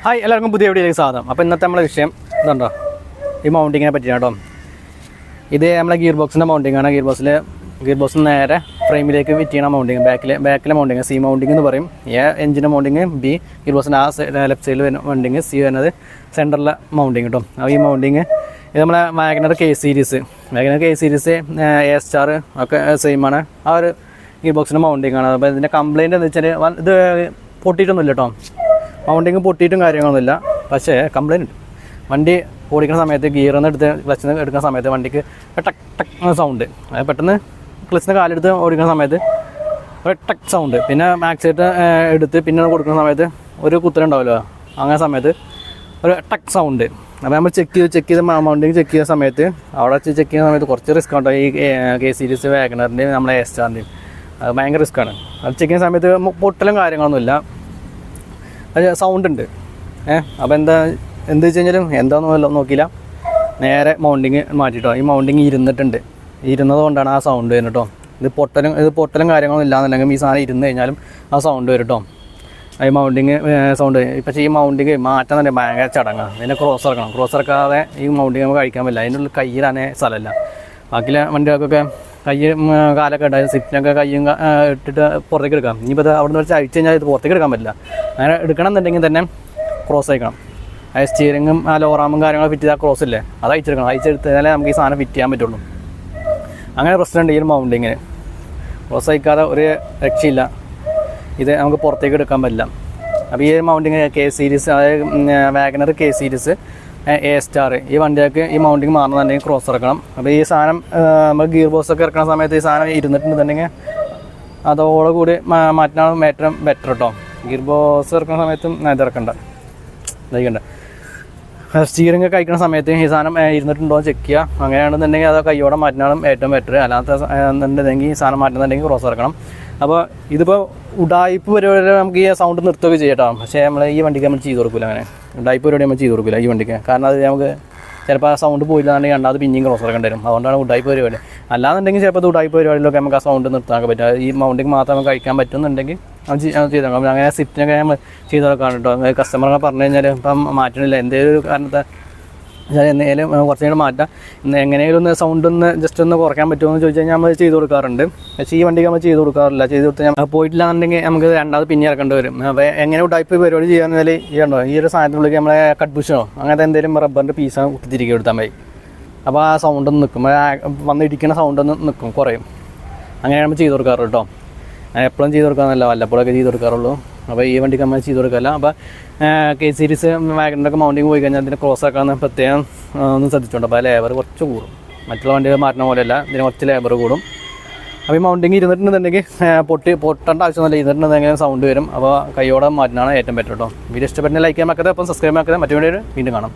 Hi എല്ലാവർക്കും പുതിയ വീഡിയോയിലേക്ക് സ്വാഗതം. അപ്പോൾ ഇന്നത്തെ നമ്മളെ വിഷയം ഇതുണ്ടോ, ഈ മൗണ്ടിങ്ങിനെ പറ്റിയാണ് കേട്ടോ. ഇത് നമ്മളെ ഗിയർ ബോക്സിൻ്റെ മൗണ്ടിങ്ങാണ്. ഗിയർ ബോക്സ് നേരെ ഫ്രെയിമിലേക്ക് ഫിറ്റ് ചെയ്യണ മൗണ്ടിങ്, ബാക്കിലെ മൗണ്ടിങ് സി മൗണ്ടിങ് എന്ന് പറയും. എ എഞ്ചിൻ്റെ മൗണ്ടിങ്, ബി ഗിയർ ബോക്സിൻ്റെ ലെഫ്റ്റ് സൈഡിൽ വരുന്ന മൗണ്ടിങ്, സി വരുന്നത് സെൻറ്ററിലെ മൗണ്ടിങ് കേട്ടോ. അപ്പോൾ ഈ മൗണ്ടിങ് ഇത് നമ്മളെ WagonR K series A star ഒക്കെ സെയിമാണ്. ആ ഒരു ഗിയർ ബോക്സിൻ്റെ മൗണ്ടിങ്ങാണ്. അപ്പോൾ ഇതിൻ്റെ കംപ്ലയിൻറ്റ് എന്ന് വെച്ചാൽ ഇത് പൊട്ടിയിട്ടൊന്നുമില്ല കേട്ടോ. മൗണ്ടിങ് പൊട്ടിയിട്ടും കാര്യങ്ങളൊന്നുമില്ല, പക്ഷേ കംപ്ലയിൻറ്റ് ഉണ്ട്. വണ്ടി ഓടിക്കുന്ന സമയത്ത് ഗിയറിൽ എടുത്ത് ക്ലച്ചിൽ നിന്ന് എടുക്കുന്ന സമയത്ത് വണ്ടിക്ക് ടക്ക് ടക്ക് സൗണ്ട്, അത് പെട്ടെന്ന് ക്ലച്ചിന് കാലെടുത്ത് ഓടിക്കുന്ന സമയത്ത് ഒരു ടക്ക് സൗണ്ട്. പിന്നെ ആക്സിലേറ്റർ എടുത്ത് പിന്നെ കൊടുക്കുന്ന സമയത്ത് ഒരു കുത്തലുണ്ടാവുമല്ലോ, അങ്ങനെ സമയത്ത് ഒരു ടക്ക് സൗണ്ട്. അപ്പോൾ നമ്മൾ ചെക്ക് ചെയ്ത് മൗണ്ടിങ് ചെക്ക് ചെയ്യുന്ന സമയത്ത് അവിടെ ചെക്ക് ചെയ്യുന്ന സമയത്ത് കുറച്ച് റിസ്ക് ഉണ്ടോ ഈ കെ സീരീസ് വാഗണറിൻ്റെയും നമ്മളെ എ സ്റ്റാറിൻ്റെയും. അത് ഭയങ്കര റിസ്ക്കാണ്. അത് ചെക്ക് ചെയ്യുന്ന സമയത്ത് പൊട്ടലും കാര്യങ്ങളൊന്നുമില്ല, അത് സൗണ്ട് ഉണ്ട്. അപ്പോൾ എന്ത് വെച്ച് കഴിഞ്ഞാലും എന്താണെന്ന് നോക്കിയില്ല, നേരെ മൗണ്ടിങ് മാറ്റിയിട്ടോ. ഈ മൗണ്ടിങ് ഇരുന്നത് കൊണ്ടാണ് ആ സൗണ്ട് വരുന്നത് കേട്ടോ. ഇത് പൊട്ടലും കാര്യങ്ങളൊന്നും ഇല്ലാന്നുണ്ടെങ്കിൽ ഈ സാധനം ഇരുന്ന് കഴിഞ്ഞാലും ആ സൗണ്ട് വരും കേട്ടോ. ഈ മൗണ്ടിങ് സൗണ്ട്. പക്ഷേ ഈ മൗണ്ടിങ് മാറ്റാൻ തന്നെ ഭയങ്കര ചടങ്ങാണ്. അതിനെ ക്രോസ് ഇറക്കാതെ ഈ മൗണ്ടിങ് നമുക്ക് കഴിക്കാൻ പറ്റില്ല. അതിൻ്റെ ഉള്ളിൽ കയ്യിലാണേ സ്ഥലമില്ല. ബാക്കിയുള്ള വണ്ടികൾക്കൊക്കെ കൈ കാലൊക്കെ ഉണ്ടായി, സിറ്റിനൊക്കെ കയ്യും ഇട്ടിട്ട് പുറത്തേക്ക് എടുക്കാം. ഇനിയിപ്പോൾ അവിടെ നിന്ന് വെച്ച് അഴിച്ച് കഴിഞ്ഞാൽ ഇത് പുറത്തേക്ക് എടുക്കാൻ പറ്റില്ല. അങ്ങനെ എടുക്കണം എന്നുണ്ടെങ്കിൽ തന്നെ ക്രോസ് അയക്കണം. ആ സ്റ്റിയറിങ്ങും ആ ലോറാമും കാര്യങ്ങളും ഫിറ്റ് ചെയ്താൽ ക്രോസ് ഇല്ലേ, അത് അയച്ചെടുത്താലേ നമുക്ക് ഈ സാധനം ഫിറ്റ് ചെയ്യാൻ പറ്റുള്ളൂ. അങ്ങനെ പ്രശ്നമുണ്ട് ഈ ഒരു മൗണ്ടിങ്ങിന്. ക്രോസ് അയക്കാതെ ഒരു രക്ഷയില്ല, ഇത് നമുക്ക് പുറത്തേക്ക് എടുക്കാൻ പറ്റില്ല. അപ്പോൾ ഈ ഒരു മൗണ്ടിങ് കെ സീരീസ്, അതായത് WagonR K series A star ഈ വണ്ടിയൊക്കെ ഈ മൗണ്ടിങ് മാറണമെന്നുണ്ടെങ്കിൽ ക്രോസ് ഇറക്കണം. അപ്പോൾ ഈ സാധനം നമ്മൾ ഗിയർ ബോക്സ് ഒക്കെ ഇറക്കുന്ന സമയത്ത് ഈ സാധനം ഇരുന്നിട്ടുണ്ടെന്നുണ്ടെങ്കിൽ അതോടുകൂടി മാറ്റാനാണ് ഏറ്റവും ബെറ്റർ കേട്ടോ. ഗിയർ ബോക്സ് ഇറക്കുന്ന സമയത്തും ഇത് ഇറക്കണ്ട. സ്റ്റിയറിംഗ് ഒക്കെ കഴിക്കുന്ന സമയത്ത് ഈ സാധനം ഇരുന്നിട്ടുണ്ടോ എന്ന് ചെക്ക് ചെയ്യുക. അങ്ങനെയാണെന്നുണ്ടെങ്കിൽ അത് കയ്യോടെ മാറ്റാനാണ് ഏറ്റവും ബെറ്റർ. അല്ലാത്ത എന്നുണ്ടെങ്കിൽ ഈ സാധനം മാറ്റുന്നുണ്ടെങ്കിൽ ക്രോസ് ഇറക്കണം. അപ്പോൾ ഇതിപ്പോൾ ഉഡായിപ്പ് പരിപാടി നമുക്ക് ഈ സൗണ്ട് നിർത്തുകയൊക്കെ ചെയ്യട്ടോ. പക്ഷേ നമ്മൾ ഈ വണ്ടിക്ക് നമ്മൾ ചെയ്ത് കൊടുക്കില്ല. അങ്ങനെ ഉഡായിപ്പ് പരിപാടി നമ്മൾ ചെയ്ത് കൊടുക്കില്ല ഈ വണ്ടിക്ക്. കാരണം അത് നമുക്ക് ചിലപ്പോൾ ആ സൗണ്ട് പോയില്ലാന്നുണ്ടെങ്കിൽ രണ്ടാമത് പിന്നെയും ക്രോസ് ഇറക്കേണ്ടി വരും. അതുകൊണ്ടാണ് ഉഡായിപ്പ് പരിപാടി. അല്ലാന്നുണ്ടെങ്കിൽ ചിലപ്പോൾ ഉഡായിപ്പ് പരിപാടിയിലൊക്കെ നമുക്ക് ആ സൗണ്ട് നിർത്താൻ പറ്റും. ഈ മൗണ്ടിങ് മാത്രം നമുക്ക് കഴിക്കാൻ പറ്റുന്നുണ്ടെങ്കിൽ അത് ചെയ്ത് നോക്കാം. അങ്ങനെ സിറ്റിനൊക്കെ നമ്മൾ ചെയ്ത് നോക്കാം കേട്ടോ. കസ്റ്റമറൊക്കെ പറഞ്ഞു കഴിഞ്ഞാൽ ഇപ്പം മാറ്റണില്ല എന്തെങ്കിലും ഒരു കാരണത്തെ എന്തെങ്കിലും കുറച്ച് നേരം മാറ്റാം, എങ്ങനെയെങ്കിലും ഒന്ന് സൗണ്ട് ഒന്ന് ജസ്റ്റ് ഒന്ന് കുറയ്ക്കാൻ പറ്റുമോ എന്ന് ചോദിച്ചു കഴിഞ്ഞാൽ നമ്മൾ ചെയ്ത് കൊടുക്കാറുണ്ട്. പക്ഷേ ഈ വണ്ടിക്ക് നമ്മൾ ചെയ്ത് കൊടുക്കാറില്ല. ചെയ്ത് കൊടുത്താൽ നമ്മൾ പോയിട്ടില്ലാന്നുണ്ടെങ്കിൽ നമുക്ക് രണ്ടാമത് പിന്നെ ഇറക്കേണ്ടി വരും. അപ്പോൾ എങ്ങനെ ഉഡായിപ്പ് പരിപാടി ചെയ്യാന്ന് വെച്ചാൽ ഈ കണ്ടോ, ഈ ഒരു സാധനത്തിനുള്ളിൽ നമ്മളെ കട്ട് ബുഷോ അങ്ങനത്തെ എന്തെങ്കിലും റബ്ബറിൻ്റെ പീസോ കുത്തിരിക്കുക എടുത്താൽ മതി. അപ്പോൾ ആ സൗണ്ട് ഒന്ന് നിൽക്കും, വന്നിരിക്കുന്ന സൗണ്ട് ഒന്ന് നിൽക്കും, കുറയും. അങ്ങനെയാണ് നമ്മൾ ചെയ്ത് കൊടുക്കാറ് കേട്ടോ. എപ്പോഴും ചെയ്ത് കൊടുക്കാമെന്നല്ല, വല്ലപ്പോഴൊക്കെ ചെയ്ത് കൊടുക്കാറുള്ളൂ. അപ്പോൾ ഈ വണ്ടിക്ക് നമ്മൾ ചെയ്ത് കൊടുക്കാറില്ല. അപ്പോൾ കെ സീരീസ് വാഗനറൊക്കെ മൗണ്ടിങ് പോയി കഴിഞ്ഞാൽ അതിന് ക്രോസ് ആക്കാമെന്ന് പ്രത്യേകം ഒന്ന് ശ്രദ്ധിച്ചുകൊണ്ട്. അപ്പോൾ ലേബർ കുറച്ച് കൂടും. മറ്റുള്ള വണ്ടികൾ മാറ്റുന്ന പോലെയല്ല, ഇതിന് കുറച്ച് ലേബർ കൂടും. അപ്പോൾ ഈ മൗണ്ടിങ് ഇരുന്നിട്ടുണ്ടെന്നുണ്ടെങ്കിൽ പൊട്ടേണ്ട ആവശ്യമൊന്നുമില്ല. ഇരുന്നിട്ടുണ്ടെങ്കിൽ സൗണ്ട് വരും. അപ്പോൾ കൈയോടെ മാറ്റുന്നതാണ് ഏറ്റവും ബെറ്റർ കേട്ടോ. വീഡിയോ ഇഷ്ടപ്പെടുന്ന ലൈക്ക് ചെയ്യാൻ മക്കളെ, അപ്പം സബ്സ്ക്രൈബ് ആക്കുക. മറ്റു വീഡിയോ വീണ്ടും കാണാം.